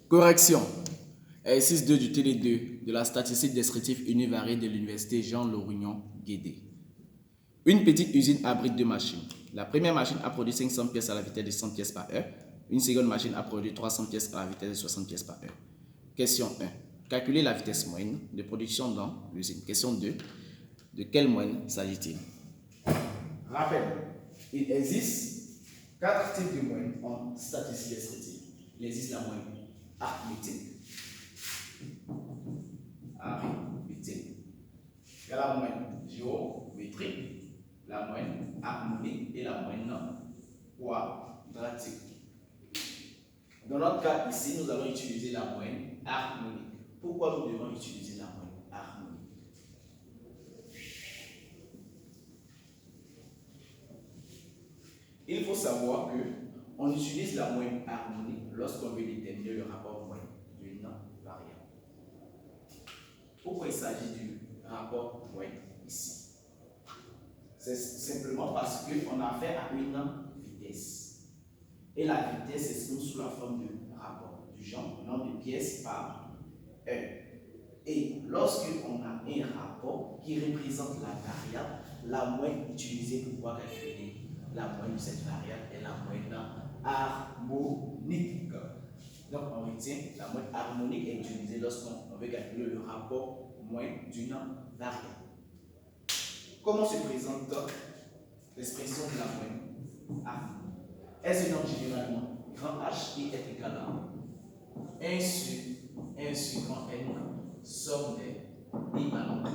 Correction. Exercice 2 du TD2 de la statistique descriptive univariée de l'université Jean Laurignon-Guédé. Une petite usine abrite deux machines. La première machine a produit 500 pièces à la vitesse de 100 pièces par heure. Une seconde machine a produit 300 pièces à la vitesse de 60 pièces par heure. Question 1. Calculer la vitesse moyenne de production dans l'usine. Question 2. De quelle moyenne s'agit-il? Rappel, il existe 4 types de moyennes en statistique descriptive. Il existe la moyenne arithmétique. Il y a la moyenne géométrique, la moyenne harmonique et la moyenne quadratique. Dans notre cas ici, nous allons utiliser la moyenne harmonique. Pourquoi nous devons utiliser la moyenne harmonique? Il faut savoir que on utilise la moyenne harmonique lorsqu'on veut déterminer le rapport moyen d'une variable. Pourquoi il s'agit du rapport moyen ici? C'est simplement parce qu'on a affaire à une vitesse. Et la vitesse s'exprime sous la forme de rapport, du genre nombre de pièces par heure. Et lorsqu'on a un rapport qui représente la variable, la moyenne utilisée pour pouvoir calculer la moyenne de cette variable est la moyenne harmonique. Donc on retient la moyenne harmonique est utilisée lorsqu'on veut calculer le rapport moyen d'une variable. Comment se présente l'expression de la moyenne harmonique? Elle se nomme généralement grand H qui est égal à 1 sur grand N, somme des I allant de 1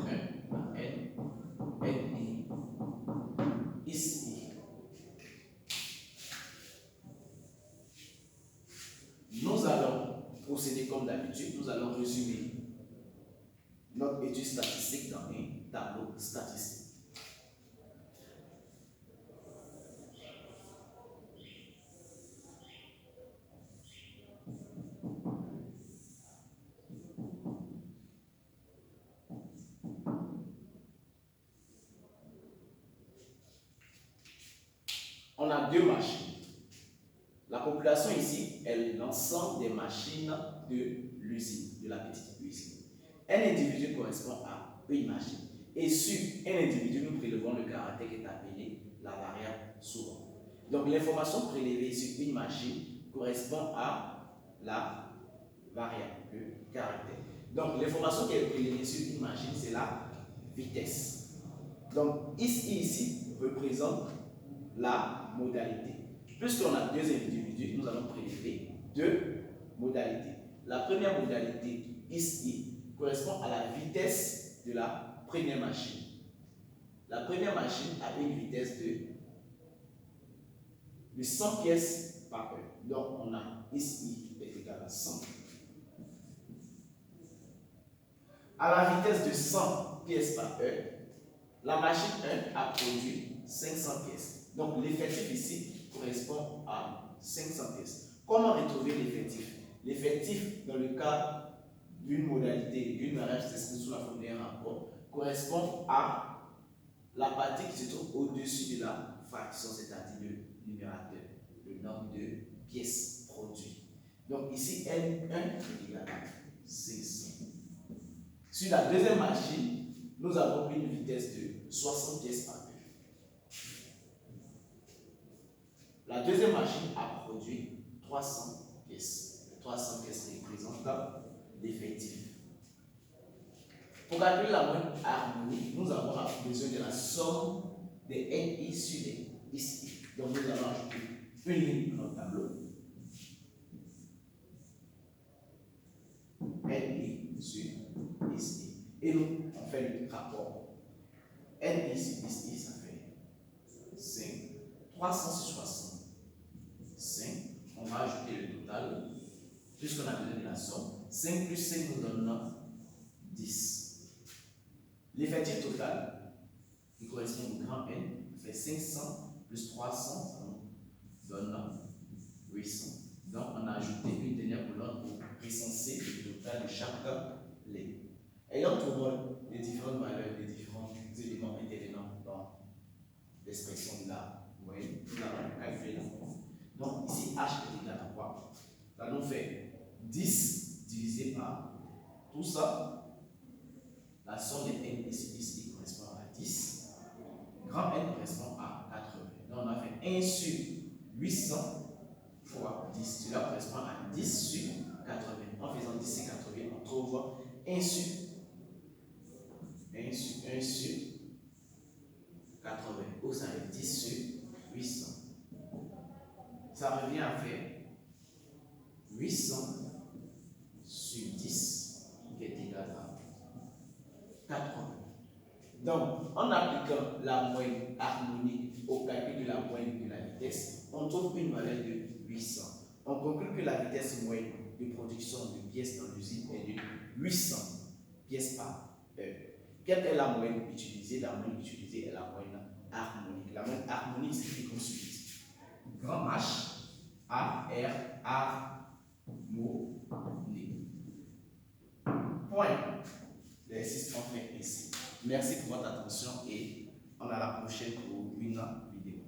à N I, ici. Nous allons procéder comme d'habitude, nous allons résumer notre étude statistique dans un tableau statistique. On a deux machines. La population ici est l'ensemble des machines de l'usine, de la petite usine. Un individu correspond à une machine. Et sur un individu, nous prélevons le caractère qui est appelé la variable souvent. Donc l'information prélevée sur une machine correspond à la variable, le caractère. Donc l'information qui est prélevée sur une machine, c'est la vitesse. Donc ici représente la modalité. Puisqu'on a deux individus, nous allons prélever deux modalités. La première modalité, ici, correspond à la vitesse de la première machine. La première machine a une vitesse de 100 pièces par heure. Donc, on a ici est égal à 100. À la vitesse de 100 pièces par heure, la machine 1 a produit 500 pièces. Donc, l'effectif ici correspond à 500 pièces. Comment retrouver l'effectif? L'effectif, dans le cas d'une modalité, d'une variable s'exprime sous la forme d'un rapport, correspond à la partie qui se trouve au-dessus de la fraction, c'est-à-dire le numérateur, le nombre de pièces produites. Donc, ici, N1 est égal à 600. Sur la deuxième machine, nous avons une vitesse de 60 pièces par heure. La deuxième machine a produit 300 pièces. 300 pièces représentent l'effectif. Pour calculer la moyenne harmonique, nous avons besoin de la somme des NI sur les ici. Donc nous allons ajouter une ligne dans notre tableau. NI sur ici. Et nous, on fait le rapport. NI sur ici, ça fait 5. 300 sur 60. 5, on va ajouter le total, puisqu'on a besoin de la somme. 5 plus 5 nous donne 10. L'effectif total, qui correspond au grand N, fait 500 plus 300, ça nous donne 800. Donc, on a ajouté une dernière colonne pour recenser le total de chaque ligne. Ayant trouvé les différentes valeurs, les différents éléments intervenants dans l'expression de la moyenne, nous allons calculer la moyenne. Donc ici, H est égal à quoi? Ça nous fait 10 tout ça, la somme des n ici, ici correspond à 10. Grand N correspond à 80. Donc on a fait 1 sur 800 fois 10. Cela correspond à 10 sur 80. En faisant 10 sur 80, on trouve 1 sur 80. Ou ça est 10 sur 800. Ça revient à faire 800 sur 10 qui est égal à 80. Donc, en appliquant la moyenne harmonique au calcul de la moyenne de la vitesse, on trouve une valeur de 800. On conclut que la vitesse moyenne de production de pièces dans l'usine est de 800 pièces par heure. Quelle est la moyenne utilisée? La moyenne utilisée est la moyenne harmonique. La moyenne harmonique s'écrit comme suit. Grand H, A, R, harmonique. Point. L'exercice en fait ici. Merci pour votre attention et on a la prochaine pour une vidéo.